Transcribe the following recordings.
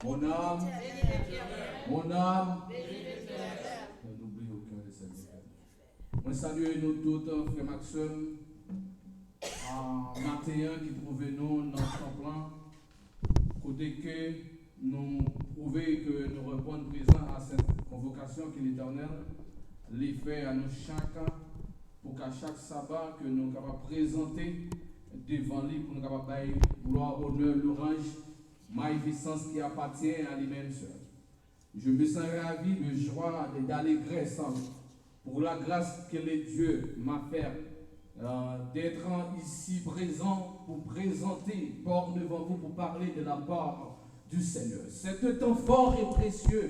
Mon âme, mon âme, n'oublie aucun de ces bienfaits. Moi, salue nous tous, frère Maxime, matin qui trouvait nous dans son plan, côté que nous prouvons que nous répondons présent à cette convocation que l'Éternel les fait à nous chacun, pour qu'à chaque sabbat que nous sommes capables de présenter devant lui, pour nous capables de gloire, honneur, louange, magnificence qui appartient à lui-même seul. Je me sens ravi de joie et d'allégresse pour la grâce que le Dieu m'a fait d'être ici présent pour présenter, port devant vous, pour parler de la part du Seigneur. C'est un temps fort et précieux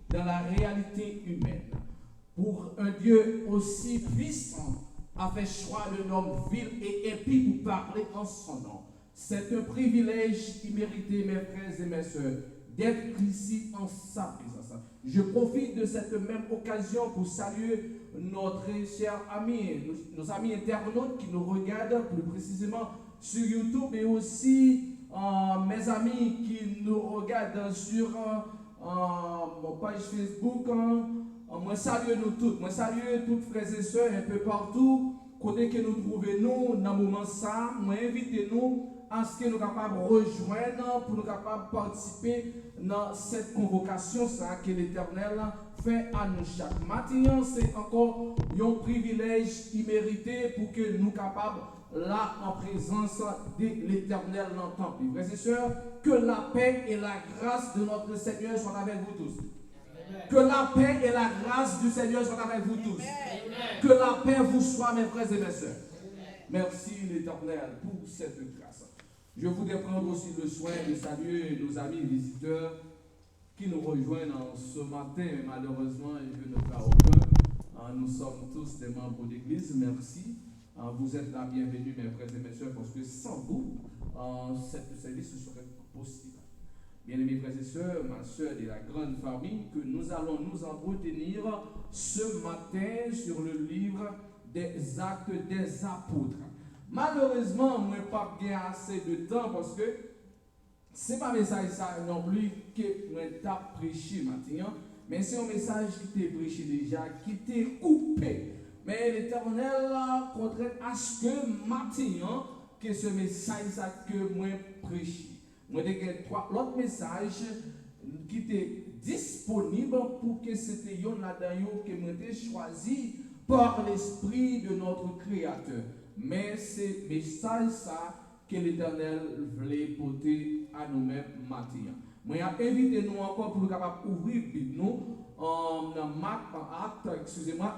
dans la réalité humaine. Pour un Dieu aussi puissant a fait choix d'un homme vil et impie pour parler en son nom. C'est un privilège immérité, mes frères et mes sœurs, d'être ici en sa présence. Je profite de cette même occasion pour saluer notre cher ami, nos amis internautes qui nous regardent plus précisément sur YouTube et aussi mes amis qui nous regardent sur mon page Facebook. Moi salue nous toutes, moi salue toutes frères et sœurs un peu partout, côté que nous trouvons nous dans le moment ça, moi invitez nous à ce que nous sommes capables de rejoindre pour nous capables de participer dans cette convocation ça que l'Éternel fait à nous chaque matin. C'est encore un privilège immérité pour que nous soyons capables là en présence de l'Éternel dans le temple. Frères et sœurs, que la paix et la grâce de notre Seigneur soient avec vous tous. Que la paix et la grâce du Seigneur soient avec vous tous. Que la paix vous soit, mes frères et mes sœurs. Merci l'Éternel pour cette grâce. Je voudrais prendre aussi le soin de saluer nos amis visiteurs qui nous rejoignent ce matin, mais malheureusement, je ne vois aucun. Nous sommes tous des membres d'église, merci. Vous êtes la bienvenue, mes frères et mes sœurs, parce que sans vous, cette service ne serait pas possible. Bien-aimés frères et sœurs, ma sœur de la grande famille, que nous allons nous entretenir ce matin sur le livre des Actes des Apôtres. Malheureusement, moi pas bien assez de temps parce que ce n'est pas un message ça non plus que moi t'ai prêché maintenant, mais c'est un message qui t'est prêché déjà, qui t'est coupé. Mais l'Éternel contraint à ce que maintenant, que ce message ça que moi prêché. Moi j'ai trois autres messages qui étaient disponibles pour que c'était yon là-dedans que moi j'ai choisi par l'esprit de notre Créateur. Mais c'est message ça que l'Éternel voulait porter à nous-mêmes maintenant. Moi j'ai invité nous encore pour nous capables d'ouvrir nous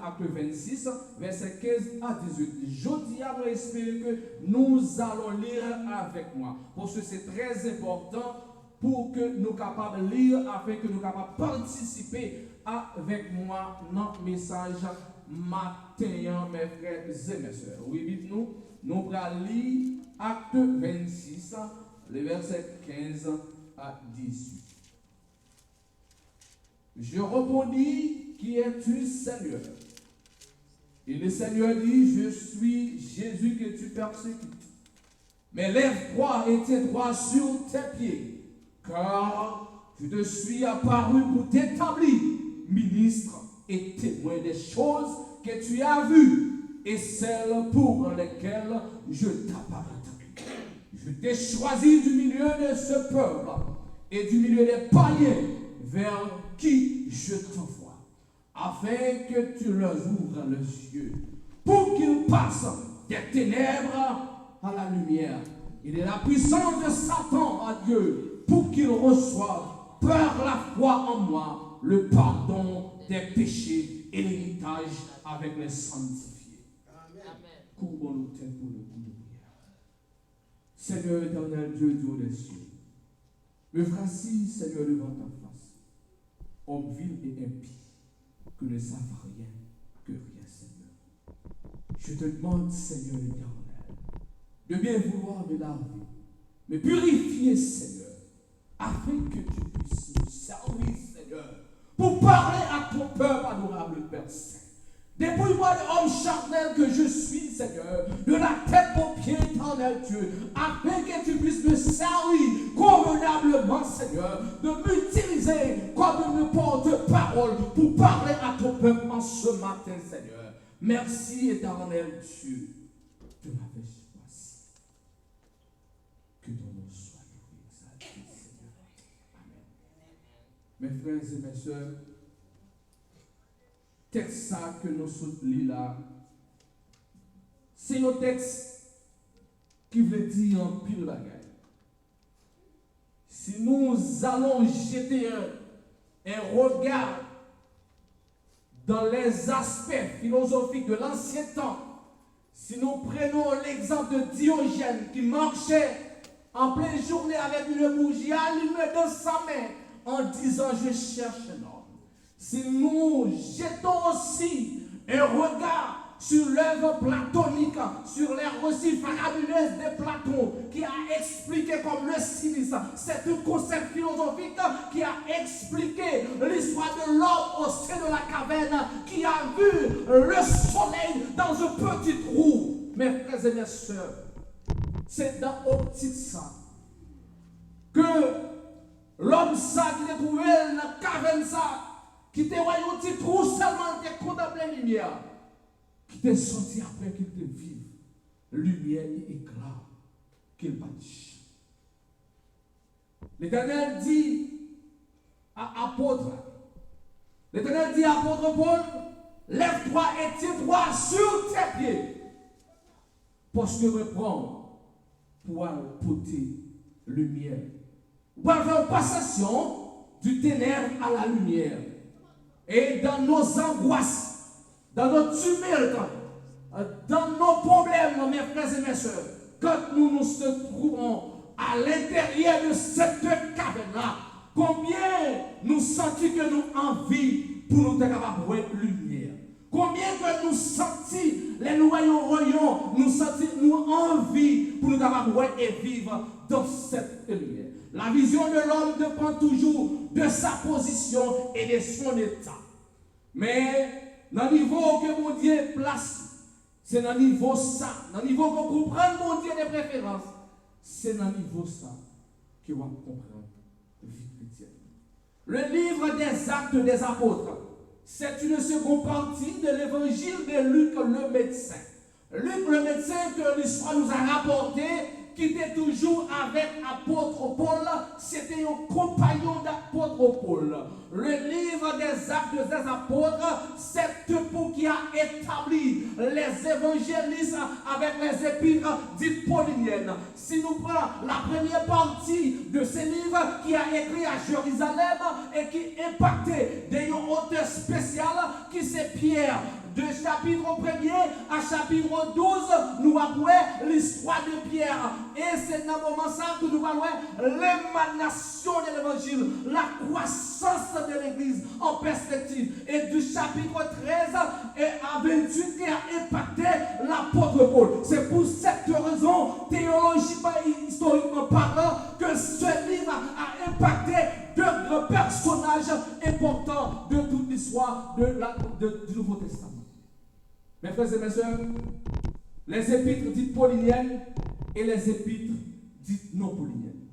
acte 26, verset 15 à 18. Je dis à moi espérer que nous allons lire avec moi. Parce que c'est très important pour que nous capables de lire, afin que nous capables de participer avec moi dans le message matin, mes frères et mes sœurs. Oui, dites-nous, nous allons lire acte 26, les versets 15 à 18. Je répondis, qui es-tu, Seigneur? Et le Seigneur dit, je suis Jésus que tu persécutes. Mais lève-toi et tiens-toi sur tes pieds, car je te suis apparu pour t'établir ministre et témoin des choses que tu as vues et celles pour lesquelles je t'apparais. Je t'ai choisi du milieu de ce peuple et du milieu des païens vers qui je t'envoie, afin que tu leur ouvres les yeux, pour qu'ils passent des ténèbres à la lumière et de la puissance de Satan à Dieu, pour qu'ils reçoivent par la foi en moi le pardon des péchés et l'héritage avec les sanctifiés. Courbons nos têtes pour le coup de prière. Seigneur éternel, Dieu des cieux, me voici, Seigneur, devant ta face, homme vil et impie, que ne savent rien, que rien, Seigneur. Je te demande, Seigneur éternel, de bien vouloir me laver, me purifier, Seigneur, afin que tu puisses me servir, Seigneur, pour parler à ton peuple adorable, Père Saint. Dépouille-moi de l'homme charnel que je suis, Seigneur, de la tête aux pieds, éternel Dieu, afin que tu puisses me servir, convenablement, Seigneur, de m'utiliser comme une porte-parole pour parler à ton peuple en ce matin, Seigneur. Merci, éternel Dieu, de m'avoir choisi. Que ton nom soit exalté, Seigneur. Amen. Mes frères et mes sœurs, texte ça que nous soutenons là, c'est un texte qui veut dire en pile bagaille. Si nous allons jeter un regard dans les aspects philosophiques de l'ancien temps, si nous prenons l'exemple de Diogène qui marchait en pleine journée avec une bougie allumée dans sa main en disant je cherche un homme, si nous jetons aussi un regard sur l'œuvre platonique, sur les récits faramineuses de Platon, qui a expliqué comme le cynisme, c'est un concept philosophique qui a expliqué l'histoire de l'homme au sein de la caverne, qui a vu le soleil dans un petit trou. Mes frères et mes sœurs, c'est dans l'optique ça que l'homme ça qui est trouvé dans la caverne ça, qui était voyé un petit trou seulement qui contemplé la lumière, qui t'est sorti après qu'il te vive, lumière et éclat, qu'il bâtit. L'Éternel dit à apôtre, l'Éternel dit à apôtre Paul, lève-toi et tiens-toi sur tes pieds, parce que reprends pour apporter lumière. Pour faire passation du ténèbre à la lumière. Et dans nos angoisses, dans nos tumultes, dans nos problèmes, mes frères et mes soeurs, quand nous nous trouvons à l'intérieur de cette caverne-là, combien nous sentons que nous envie pour nous être capables de voir lumière? Combien que nous sentons, les nous voyons, nous sentons nous envie pour nous être capables de voir et vivre dans cette lumière? La vision de l'homme dépend toujours de sa position et de son état. Mais dans le niveau que mon Dieu place, c'est dans le niveau ça. Dans le niveau qu'on comprend mon Dieu des préférences, c'est dans le niveau ça qu'on va comprendre la vie chrétienne. Le livre des Actes des Apôtres, c'est une seconde partie de l'évangile de Luc le médecin. Luc le médecin que l'histoire nous a rapporté, qui était toujours avec apôtre Paul, c'était un compagnon d'apôtre Paul. Le livre des Actes des Apôtres, c'est pour qui a établi les évangélistes avec les épîtres dites pauliniennes. Si nous prenons la première partie de ce livre qui a écrit à Jérusalem et qui impactait des auteurs spéciaux qui c'est Pierre. De chapitre 1er à chapitre 12, nous avons l'histoire de Pierre. Et c'est dans ce moment ça que nous allons l'émanation de l'évangile, la croissance de l'église en perspective. Et du chapitre 13 et à 28 qui a impacté l'apôtre Paul. C'est pour cette raison, théologiquement et historiquement parlant, que ce livre a impacté deux grands personnages importants de toute l'histoire du Nouveau Testament. Mes frères et mes sœurs, les épîtres dites pauliniennes et les épîtres dites non pauliniennes.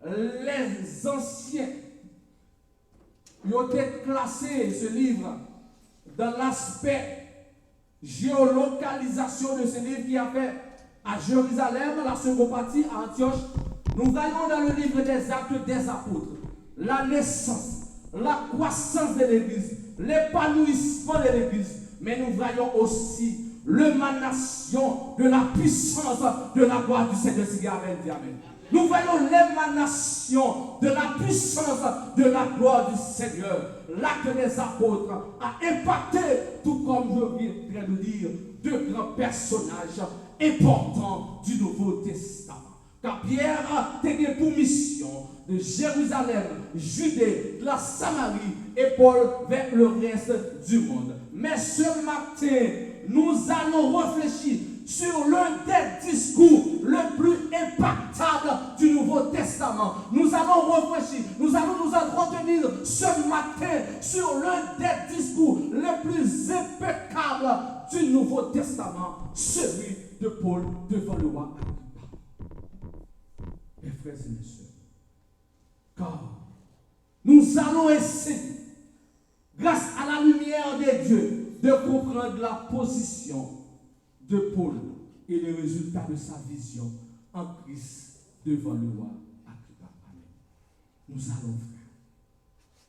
Les anciens ont classé ce livre dans l'aspect géolocalisation de ce livre qui a fait à Jérusalem, la seconde partie à Antioche. Nous voyons dans le livre des Actes des Apôtres la naissance, la croissance de l'église, l'épanouissement de l'église. Mais nous voyons aussi l'émanation de la puissance de la gloire du Seigneur. Amen. Nous voyons l'émanation de la puissance de la gloire du Seigneur. L'acte des apôtres a impacté, tout comme je viens de dire, deux grands personnages importants du Nouveau Testament. Car Pierre a tenu pour mission de Jérusalem, Judée, la Samarie et Paul vers le reste du monde. Mais ce matin, nous allons réfléchir sur l'un des discours le plus impactable du Nouveau Testament. Nous allons réfléchir, nous allons nous entretenir ce matin sur l'un des discours les plus impeccables du Nouveau Testament, celui de Paul devant le roi Agrippa. Mes frères et mes sœurs, Car nous allons essayer, grâce à la lumière de Dieu, de comprendre la position de Paul et les résultats de sa vision en Christ devant le roi Agrippa. Amen. Nous allons voir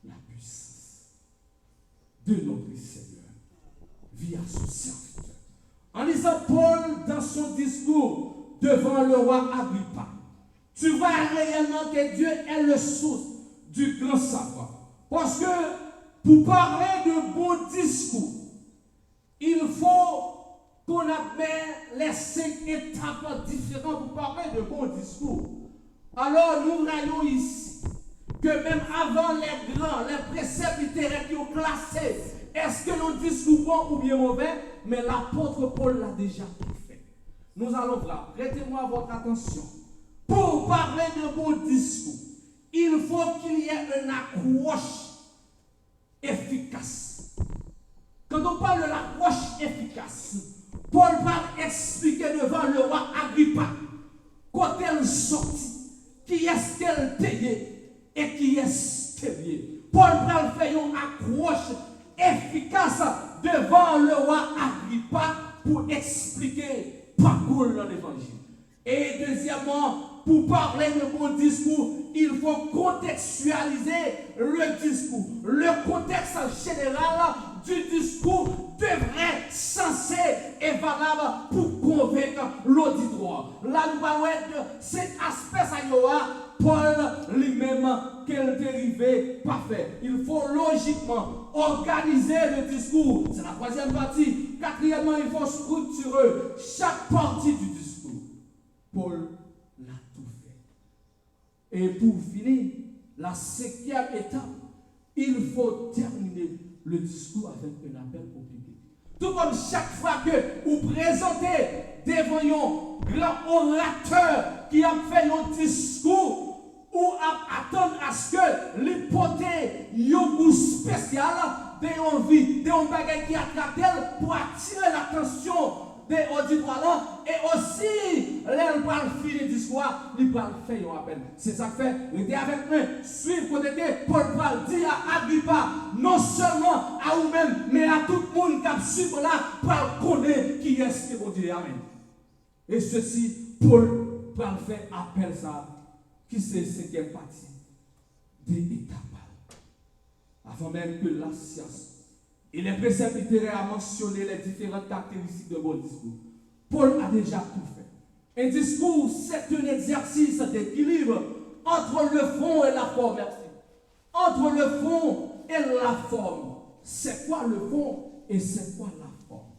la puissance de notre Seigneur via son serviteur. En lisant Paul dans son discours devant le roi Agrippa, tu vois réellement que Dieu est le source du grand savoir. Parce que pour parler de bon discours, il faut qu'on appelle les 5 étapes différentes pour parler de bon discours. Alors nous voyons ici que même avant les grands, les préceptes littéraires qui ont classé, est-ce que nos discours bon ou bien mauvais, mais l'apôtre Paul l'a déjà fait. Nous allons voir, prêtez-moi votre attention. Pour parler de bon discours, il faut qu'il y ait une accroche efficace. Quand on parle de l'approche efficace, Paul va expliquer devant le roi Agrippa quand elle sortit, qui est-ce qu'elle payait et qui est-ce qu'elle payait. Paul va faire une approche efficace devant le roi Agrippa pour expliquer parcours dans l'évangile. Et deuxièmement, pour parler de bon discours, il faut contextualiser le discours. Le contexte général du discours devrait être censé et valable pour convaincre l'auditoire. Là, nous parlons de cet aspect, ça y aura, Paul lui-même, quel dérivé parfait. Il faut logiquement organiser le discours. C'est la troisième partie. Quatrièmement, il faut structurer chaque partie du discours. Paul l'a tout fait. Et pour finir, la 5e étape, il faut terminer le discours avec un appel au public. Tout comme chaque fois que vous présentez devant un grand orateur qui a fait un discours, ou attendre à ce que l'hypothèse un goût spécial de envie, de un bagage qui attrape pour attirer l'attention des auditoires et aussi les va finir le discours, il va faire un appel. C'est ça que fait, restez avec moi, suivez côté Paul va dire à Agrippa, non seulement à vous-même, mais à tout le monde qui a suivi là, pour connaître qui est-ce que vous dites. Amen. Et ceci, Paul va faire appel ça, qui c'est cette 5e partie des étapes. Avant même que la science et les préceptes littéraires a mentionné les différentes caractéristiques de bon discours. Paul a déjà tout fait. Un discours, c'est un exercice d'équilibre entre le fond et la forme. Merci. Entre le fond et la forme. C'est quoi le fond et c'est quoi la forme?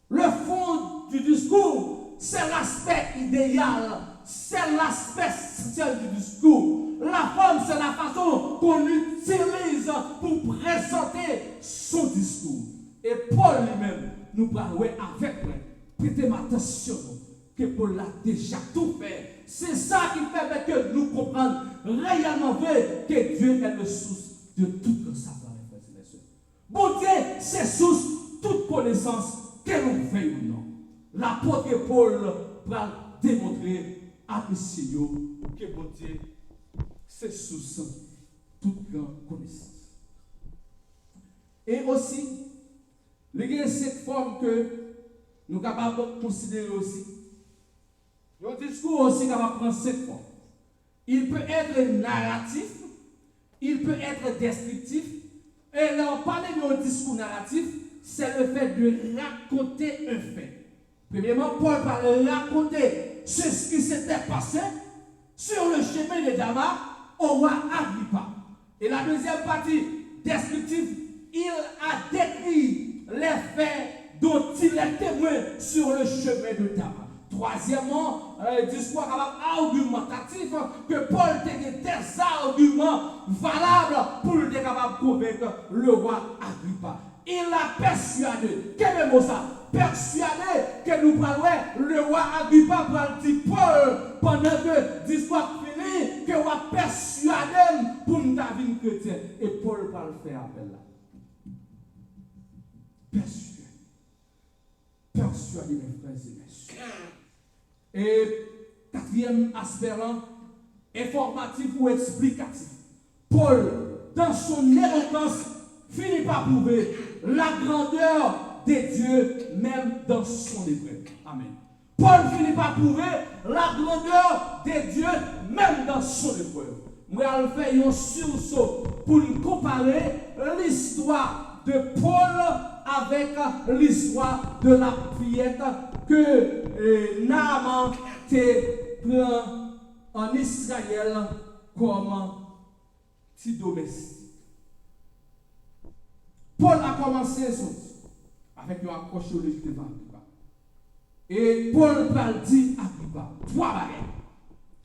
Le fond du discours, c'est l'aspect idéal. C'est l'aspect social du discours. La forme, c'est la façon qu'on utilise pour présenter son discours. Et Paul lui-même nous parle avec moi. Prêtez attention que Paul a déjà tout fait. C'est ça qui fait que nous comprenions réellement vrai que Dieu est le source de toute savoir. Bon Dieu, c'est source toute connaissance, que l'on veille ou non. L'apôtre Paul va démontrer à monsieur que bon Dieu, c'est source toute grande connaissance. Et aussi, il y a cette forme que nous sommes capables de considérer aussi. Le discours aussi capable de prendre cette forme. Il peut être narratif, il peut être descriptif. Et là, on parle d'un discours narratif, c'est le fait de raconter un fait. Premièrement, Paul va raconter ce qui s'était passé sur le chemin de Damas au roi Agrippa. Et la deuxième partie descriptive, il a décrit les faits dont il est témoin sur le chemin de Damas. Troisièmement, discours argumentatif, que Paul a des arguments valables pour le capable de convaincre le roi Agrippa. Il a persuadé, quel est le mot ça? Persuadé que nous parlons, le roi Agrippa va dire Paul, pendant que le discours fini, que nous a persuadé pour nous devenir chrétien. Et Paul va le faire appel là. Persuadé mes frères et mes soeurs. Et quatrième aspect là, informatif ou explicatif, Paul, dans son éloquence, finit par prouver la grandeur de Dieu, même dans son épreuve. Amen. Paul finit par prouver la grandeur de Dieu, même dans son épreuve. Moi, je vais faire un sursaut pour comparer l'histoire de Paul avec l'histoire de la fillette que Naaman prend en Israël comme petit domestique. Paul a commencé son avec une accroche au légitime Agrippa. Et Paul va dire Agrippa, trois bagages.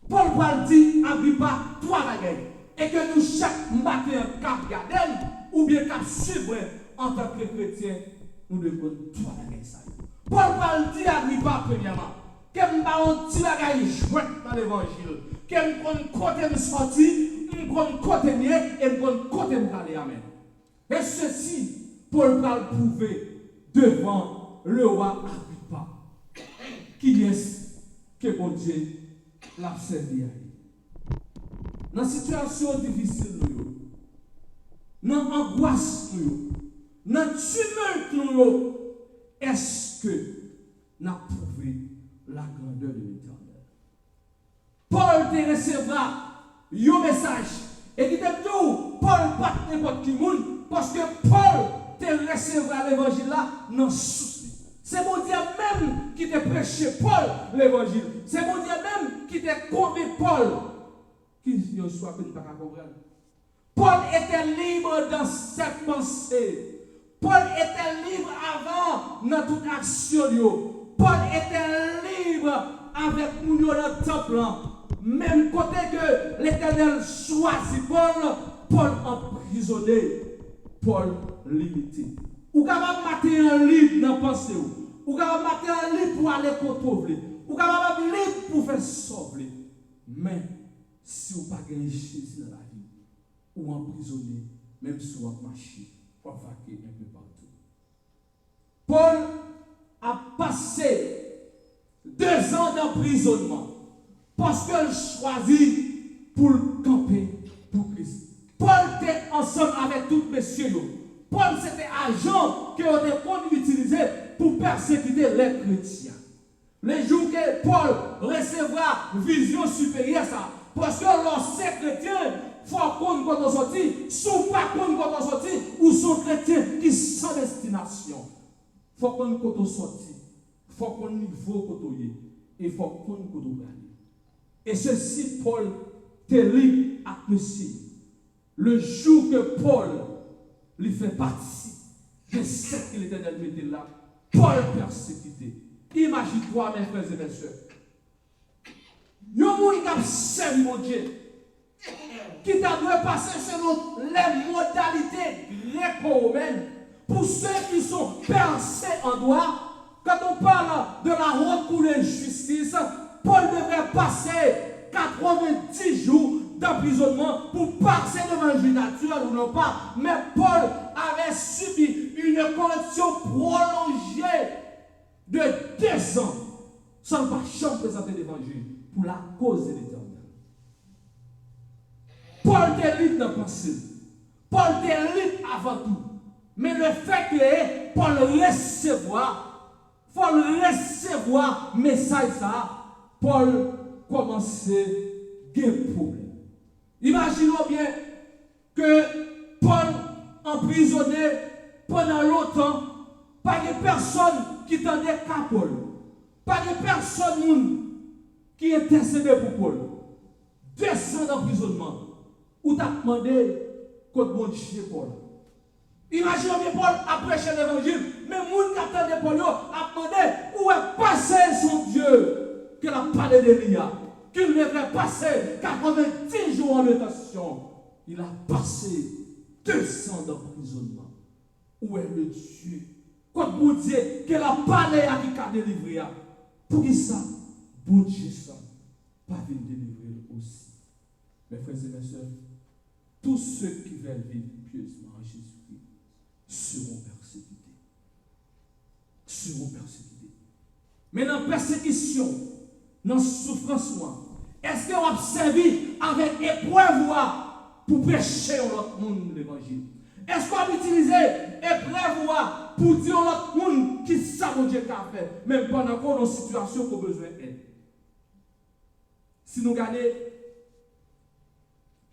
Paul va dire Agrippa, trois bagages. Et que nous, chaque matin, cap garder ou bien cap suivre en tant que chrétien, nous devons trois bagages. Paul va dire Agrippa, premièrement, que nous avons un petit bagage joué dans l'évangile. Que nous avons côté de sortie, nous avons côté de et nous avons côté de aller. Amen. Et ceci, Paul va le prouver devant le roi Agrippa. Qui est-ce que bon Dieu l'a servi à lui? Dans une situation difficile, dans l'angoisse, dans le tumulte, est-ce que nous avons prouvé la grandeur de l'Éternel? Paul te recevra un message et qui te dit, Paul pas n'importe qui monde, parce que Paul te recevra l'évangile là dans souci. C'est mon Dieu même qui te prêché Paul l'évangile. C'est mon Dieu même qui te convaincu Paul. Qui soit que nous ne pouvons pas comprendre. Paul était libre dans cette pensée. Paul était libre avant dans toute action. Paul était libre avec nous dans le temple. Même côté que l'Éternel choisit Paul, Paul emprisonné, Paul limité. Ou capable de mettre un livre dans la pensée. Ou capable de mettre un livre pour aller contrôler. Ou capable de mettre un livre pour faire sauver. Mais si vous n'avez pas gagné Jésus dans la vie, ou emprisonné, même si vous avez marché, vous vaquer un peu partout. Paul a passé 2 ans d'emprisonnement parce qu'il choisit pour camper pour Christ. Paul était ensemble avec tous messieurs. Paul c'était agent que on a utilisé pour persécuter les chrétiens. Les jours que Paul recevra vision supérieure, ça, parce que lorsque chrétien, il faut qu'on quand on sortit, sous pas qu'on quand on sortit, ou sont chrétiens qui sont destination. Il faut qu'on quand on sortit, il faut qu'on niveau quand on y, il faut qu'on quand on gagne. Et ceci, Paul te lit à monsieur. Le jour que Paul lui fait partie de ce qu'il était admis là, Paul persécuté. Imagine-toi, mes frères et mes soeurs. Il y a un monde qui a servi mon Dieu, qui t'a dû passer selon les modalités gréco-romaines. Pour ceux qui sont percés en droit, quand on parle de la haute cour de justice, Paul devrait passer 90 jours d'emprisonnement pour passer devant le juge naturel ou non pas. Mais Paul avait subi une correction prolongée de 2 ans sans pas jamais présenter l'évangile pour la cause de l'Éternel. Paul était libre dans la pensée. Paul était libre avant tout. Mais le fait que Paul recevoir message ça, Paul commençait à gagner problème. Imaginons bien que Paul emprisonné pendant longtemps, pas de personne qui tendait qu'à Paul, pas de personne qui intercédait pour Paul. 2 ans d'emprisonnement, où tu as demandé contre mon Dieu Paul. Imaginons bien Paul a prêché l'évangile, mais moun qui attendait Paul a demandé où est passé son Dieu, qu'il a parlé d'Élia, qu'il devrait passer 90 jours en détention. Il a passé 2 ans d'emprisonnement. Où est le Dieu? Quand bon Dieu qu'il a parlé à qui a délivré. Pour qui ça? Bon Dieu ça, pas venir délivrer aussi. Mes frères et mes soeurs, tous ceux qui veulent vivre pieusement en Jésus-Christ seront persécutés. Seront persécutés. Mais dans la persécution, dans la souffrance, est-ce qu'on a servi avec épreuve pour prêcher à l'autre monde l'évangile? Est-ce qu'on va utiliser épreuve pour dire à l'autre monde qui ça mon Dieu qu'a fait, même pendant qu'on est dans une situation qu'on a besoin d'aide? Si nous regardons,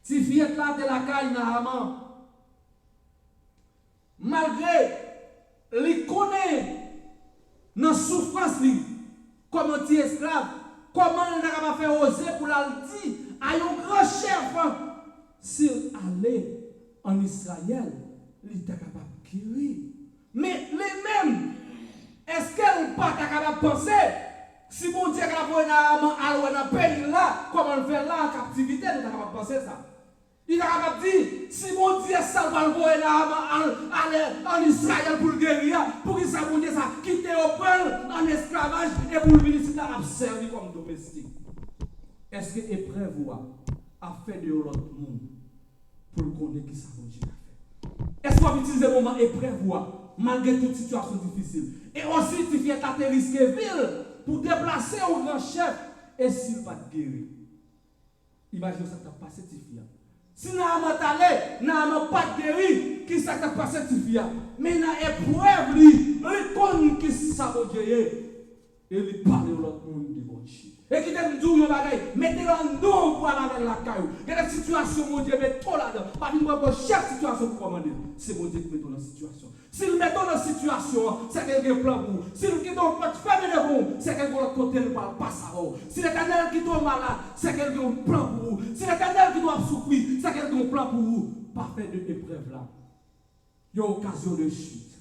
si fille là de la caille Naaman, malgré les connaît dans la souffrance, comme un petit esclave, comment il n'a pas fait oser pour la dire à un grand chef, s'il allait en Israël, il était capable de guérir. Mais les mêmes, est-ce qu'elle n'est pas capable de penser, si mon Dieu a fait un pays là, comment on fait là en captivité, il n'est pas capable de penser ça. Il est capable de dire, si mon Dieu ça va aller en Israël pour le guérir, pour qu'il ça mon Dieu ça quitter au peuple en esclavage et pour le venir ici là servir comme domestique. Est-ce que épreuve a fait de l'autre monde pour le connaître qui ça mon Dieu a fait? Est-ce qu'on va utiliser le moment épreuve malgré toute situation difficile? Et aussi tu fais ta risquer ville pour déplacer au grand chef et s'il va te guérir. Imaginez ça t'a passé tes filles. Si Naaman t'allait, Naaman pas guéri, qui ça t'a passé tes filles. Mais dans l'épreuve, il connaît qui ça va Dieu et il parle de l'autre monde de bon Dieu. Et qui t'aime dire un bagage, mettez-le en don pour aller avec la caillou. Il y a des situations, mon Dieu, met trop là-dedans. Pas une fois chaque situation pour commander. C'est mon Dieu qui met dans la situation. S'il met dans la situation, c'est quelqu'un qui plan pour vous. S'il qui tombe pas fermer les ronds, c'est quelqu'un qui côté ne parle pas ça. Si l'Éternel qui tombe malade, c'est quelqu'un qui a un plan pour vous. Si l'Éternel qui doit souffrir, c'est quelqu'un qui a un plan pour vous. Parfait de épreuve là. Il y a une occasion de chute.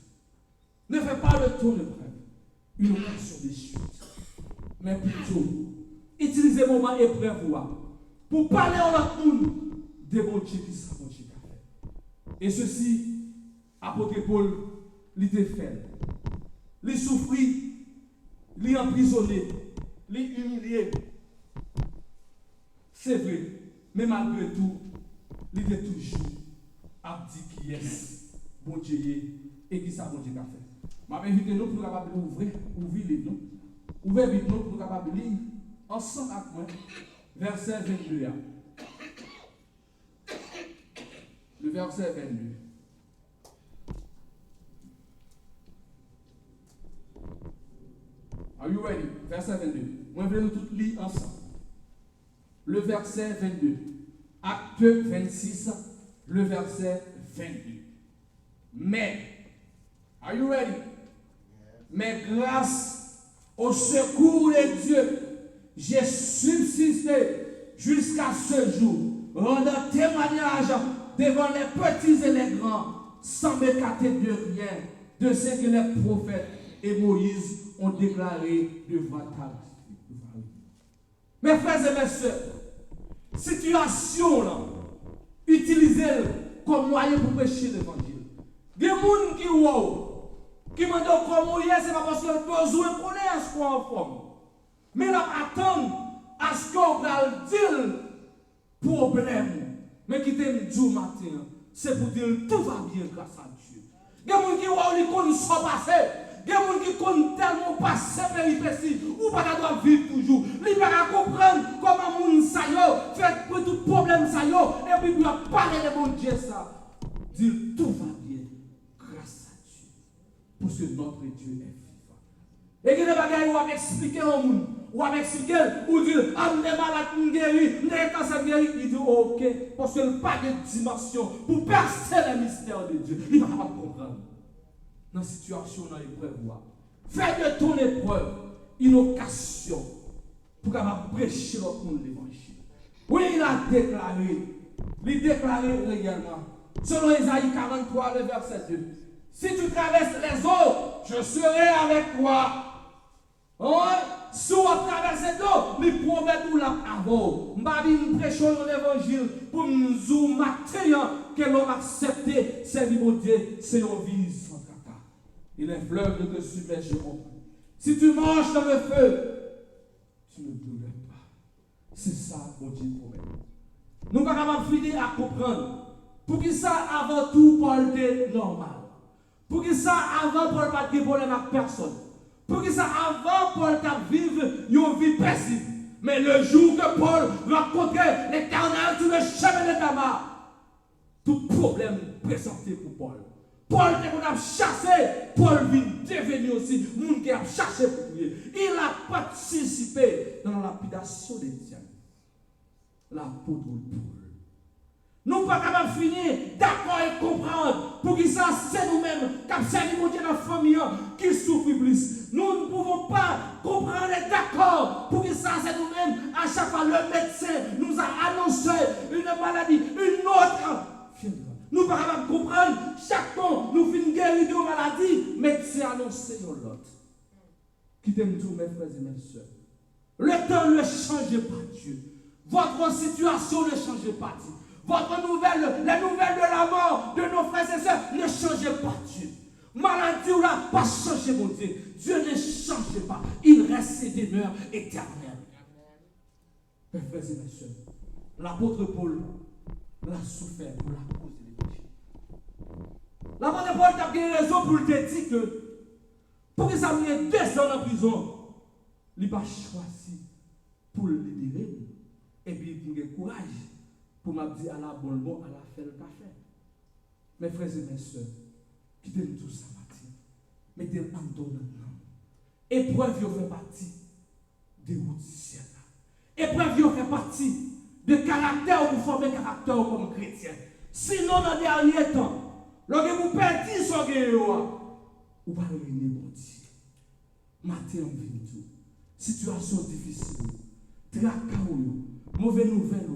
Ne fais pas le tour d'épreuve. Une occasion de chute. Mais plutôt, utilisez le moment épreuve pour parler à l'autre monde de mon Dieu qui sera mon Dieu. Et ceci, apôtre Paul, il était fait. Il souffrit, il emprisonné, il humilié. C'est vrai, mais malgré tout, il était toujours abdi qui est bon Dieu et qui ça bon Dieu a fait. Je vais inviter nous pour capable ouvrir le livre. Ouvrez vite nous pour capable lire ensemble avec moi verset 22. Le verset 22. Are you ready? Verset 22. Moi, je vais nous tous lire ensemble. Le verset 22. Acte 26, le verset 22. Mais, are you ready? Mais grâce au secours de Dieu, j'ai subsisté jusqu'à ce jour, rendant témoignage devant les petits et les grands, sans m'écarter de rien, de ce que les prophètes et Moïse ont déclaré devant ta vie. Mes frères et mes soeurs, situation là, utilisez-le comme moyen pour prêcher l'évangile. Il y a des gens qui m'ont dit comment il est, c'est pas parce qu'ils ont besoin de connaître ce qu'on est en forme. Mais ils attendent à ce qu'on va dire problème. Mais qui t'aime du matin, c'est pour dire tout va bien grâce à Dieu. Il y a des gens qui connaissent ce passé. Il y a des gens qui connaissent tellement passé péripéties. Ou pas doivent vivre toujours. Ils ne peuvent pas comprendre comment les gens fait pour tout problème ça et puis pour parler de mon Dieu ça. Dire tout va bien grâce à Dieu. Parce que notre Dieu est vivant. Et que les bagages où on expliquer au monde. Ou avec expliquer, ou dire, ah, je suis malade, je suis guéri, je suis cancer guéri. Il dit, ok, parce qu'il n'y a pas de dimension pour percer les mystères de Dieu. Il ne va pas comprendre. Dans la situation, dans l'épreuve, fais de ton épreuve une occasion pour capable prêcher l'autre monde l'évangile. Oui, il a déclaré réellement. Selon Isaïe 43, le verset 2. Si tu traverses les eaux, je serai avec toi. Si on traverse l'eau, nous promettons la avant. Nous prêchons l'évangile pour nous montrer que l'on accepte servir mon Dieu, c'est une vie sans caca. Et les fleuves ne te submergeront pas. Si tu marches dans le feu, tu ne brûleras pas. C'est ça, mon Dieu promet. Nous ne sommes pas finir à comprendre. Pour que ça, avant tout, Paul était normal. Pour que ça, avant, Paul n'a pas de problème avec personne. Pour que ça, avant, Paul t'a vivre une vie paisible. Mais le jour que Paul rencontrait l'Éternel sur le chemin de Damas, tout problème présenté pour Paul. Paul était a chassé, Paul vient devenir aussi monde qui a chassé pour lui. Il a participé dans la lapidation des diables. L'apôtre Paul. Nous ne pouvons pas finir d'accord et comprendre pour que ça c'est nous-mêmes qui avons servi mon Dieu dans la famille qui souffre plus. Nous ne pouvons pas comprendre et d'accord pour que ça c'est nous-mêmes. À chaque fois, le médecin nous a annoncé une maladie, une autre. Nous ne pouvons pas comprendre. Chaque fois, nous finissons guérir de maladie, médecin annoncé dans l'autre. Qui t'aime tout, mes frères et mes soeurs. Le temps ne change pas Dieu. Votre situation ne change pas Dieu. Votre nouvelle, la nouvelle de la mort de nos frères et sœurs ne change pas Dieu. Maladie ou n'a pas changé mon Dieu. Dieu ne change pas. Il reste et demeure éternel. Mes frères et mes sœurs, l'apôtre Paul l'a souffert pour la cause de l'évangile. L'apôtre Paul a bien raison pour te dire que pour que ça vienne 2 ans en prison, il n'a pas choisi pour le libérer. Et puis pour le courage. Pour m'a dire à la bonne bon, à la faire le café. Mes frères et mes soeurs, quittez-nous tout ça, Mathieu. Mettez-le en dos maintenant. Épreuve, il fait partie des routes du ciel. Épreuve, il fait partie de caractère où vous formez caractère comme chrétien. Sinon, dans le dernier temps, lorsque vous perdez son guerrier, vous ne pouvez pas bon Dieu. Mathieu, on vient tout. Situation difficile. Tracas, mauvaise nouvelle.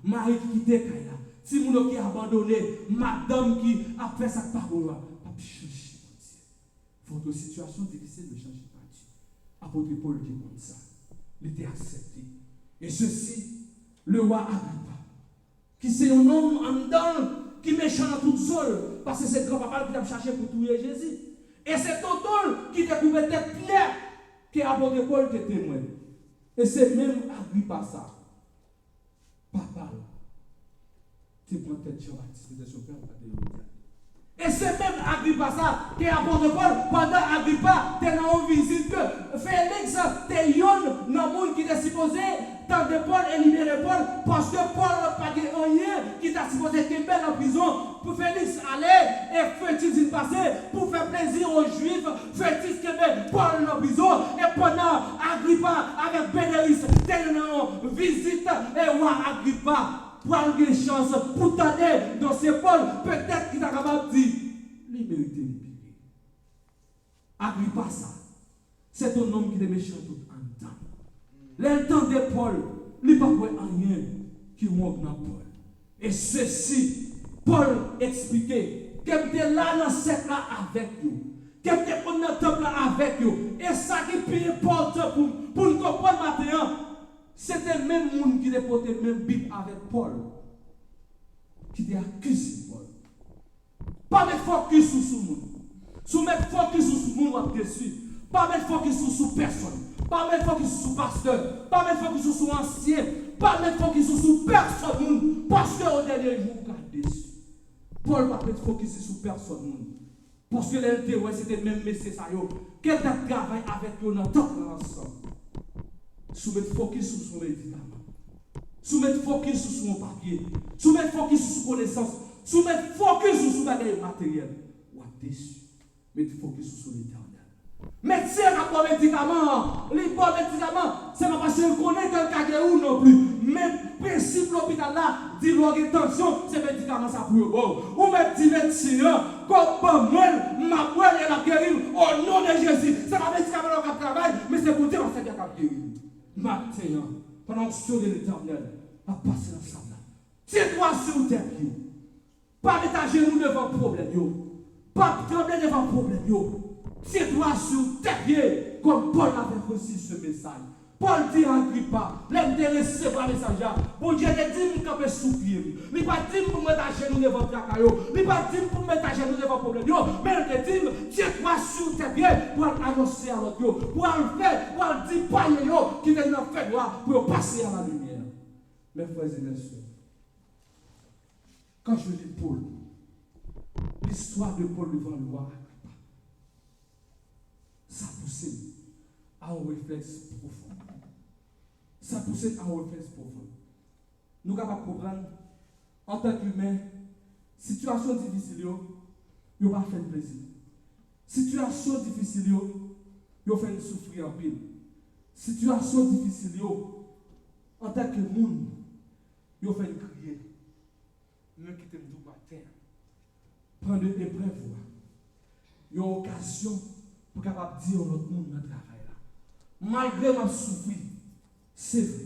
Marie qui quitté Kaya, si vous qui a abandonné, madame qui a fait sa parole, pas changer mon Dieu. Votre situation difficile ne change pas Dieu. Apôtre Paul dit comme ça. Il était accepté. Et ceci, le roi Agrippa, qui c'est un homme en dedans, qui méchant dans toute seule, parce que c'est grand-papa qui a cherché pour tuer Jésus. Et c'est Totol qui découvrait tête Pierre, qui apôtre Paul était témoin. Et c'est même Agrippa ça. Papa, tu prends tête Jean-Baptiste de son père, et c'est même Agrippa ça, qui est apôtre Paul, pendant Agrippa, tu es dans une visite que Félix, tu es dans le monde qui est supposé, tant de Paul et libérer Paul, parce que Paul n'a pas de rien qui t'a supposé qu'il en prison, pour Félix aller et faire passer, pour faire plaisir aux Juifs, faire que Paul en prison, et pendant Agrippa avec Bénéris, tu es dans une visite, et roi Agrippa, pour avoir une chance, pour t'aider dans ces Paul, peut-être qu'il t'a capable de dire, il mérite de libérer. Agrippa ça, c'est un homme qui est méchant tout en temps. Le temps de Paul, il n'y a pas rien qui manque dans Paul. Et ceci, Paul expliquait qu'il était là dans cette là avec nous. Qu'il était dans le temple là avec nous. Et ça qui est plus important pour nous comprendre maintenant, c'était le même monde qui était porté même Bible avec Paul. Qui était accusé Paul. Pas mettre focus sur ce monde. Si mettre focus sur ce monde, on va dessus. Pas mettre focus sur personne. Pas mettre focus sur pasteur. Pas mettre focus sur ancien. Pas mettre focus sur personne. Parce qu'au dernier jour, vous regardez dessus. Paul va mettre focus sur personne. Parce que l'intérêt, c'était même messieurs ça. Quel travail avec eux dans le temps ensemble. Soumettre focus sur son médicament. Soumettre focus sur son papier. Soumettre focus sur son connaissance. Soumettre focus sur son bagage matériel. Ou à déçu. Mettez focus sur son éternel. Médecin n'a pas de médicaments. Les bons médicaments, c'est pas parce qu'il connaît quelqu'un ou non plus. Même principe de l'hôpital là, dit l'attention, ces médicaments ça pour eux. Ou même dit médecin, comme moi, ma moelle est la guérir au nom de Jésus. C'est pas médicament qui travaille, mais c'est pour dire que c'est quelqu'un qui guérit. Maintenant, pendant que ce de l'éternel a passé ensemble. Tiens-toi sur tes pieds. Pas mettre à genoux devant le problème. Pas trembler devant le problème. Tiens-toi sur tes pieds. Comme Paul avait reçu ce message. Paul dit à Agrippa, l'intéressé par le message. Bon Dieu te dit que je suis sous pied. Il ne pas dit pour mettre à genoux devant le tracaillot. Il ne pas dit pour mettre à genoux devant le problème. Mais il te dit, tiens-toi sur tes pieds pour annoncer à l'autre. Pour le faire, pour le dire, pas qui est dans le fait pour passer à la lumière. Mes frères et mes soeurs, quand je lis Paul, l'histoire de Paul devant le roi Agrippa, ça pousse à un réflexe profond. Ça pousse à refaire profond. Nous sommes capables de comprendre, en tant qu'humain, situation difficile, vous ne pas faire plaisir. Situation difficile, vous fait souffrir en pile. Situation difficile, en tant que monde, vous fait crier. Nous qui t'aiment tout matin, prendre des épreuves, une occasion pour capable dire à notre monde dans le travail là. Malgré ma souffrir, c'est vrai,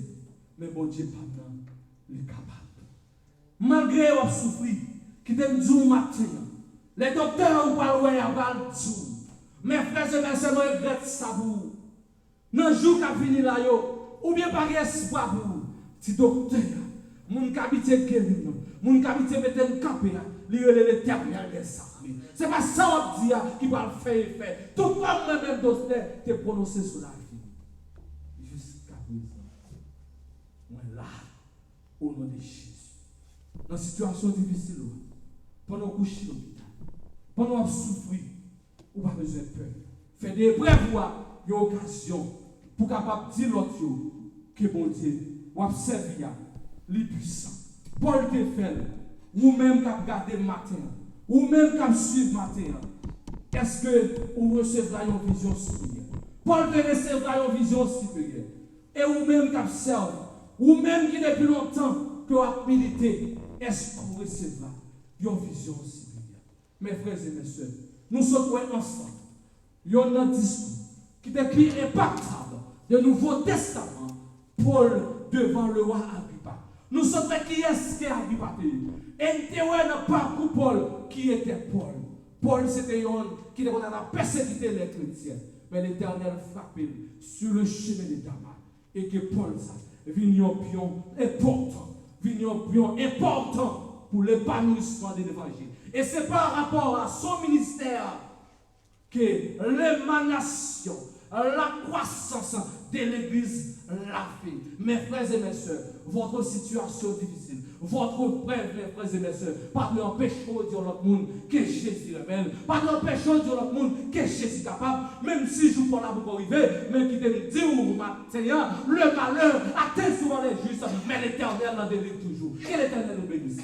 mais bon Dieu pas il est capable. Malgré ma souffrir, qui t'aime dire matin, les docteurs ou pas ouais à dire. Mes frères et mes sœurs, je regrette ça pour vous. Dans le jour qui fini là, ou bien par espoir pour vous. Si docteur, mon qui habite guérir, mon qui habite mettre un campé, l'éternel des armées. Ce n'est pas ça on dit qui va le faire effet. Tout comme moi-même docteur, te prononcer sur la vie. Jusqu'à présent, moi là, au nom de Jésus. Dans une situation difficile, pendant que vous couchez l'hôpital, pendant que vous souffrez, ou pas besoin de peur. Faites des épreuves, une occasion pour capable dire l'autre que bon Dieu, ou servir les puissants. Paul te fait, ou même qui regarder le matin, ou même qui suivre le matin, est-ce que vous recevrez une vision supérieure? Paul te recevra une vision supérieure. Et ou même qui observe, ou même qui depuis longtemps que vous avez milité, est-ce que vous recevrez une vision supérieure? Mes frères et mes soeurs, nous sommes ensemble. Il y a un discours qui est écrit impactable du Nouveau Testament, Paul devant le roi Agrippa. Nous sommes qui est-ce qui est Agrippa? Et nous avons pas Paul qui était Paul. Paul c'était un qui était persécuté les chrétiens. Mais l'Éternel frappé sur le chemin de Damas. Et que Paul ça vient un pion important. Vient un pion important pour l'épanouissement de l'évangile. Et c'est par rapport à son ministère que l'émanation, la croissance de l'Église l'a fait. Mes frères et mes soeurs, votre situation difficile, votre preuve, mes frères et mes soeurs, pas de l'empêcher de dire l'autre monde que Jésus révèle, pas de l'empêcher de dire l'autre monde que Jésus est capable, même si je ne suis pas là pour arriver, mais qui te dit au matin, le malheur atteint souvent les justes, mais l'Éternel l'en délivre toujours. Que l'Éternel nous bénisse.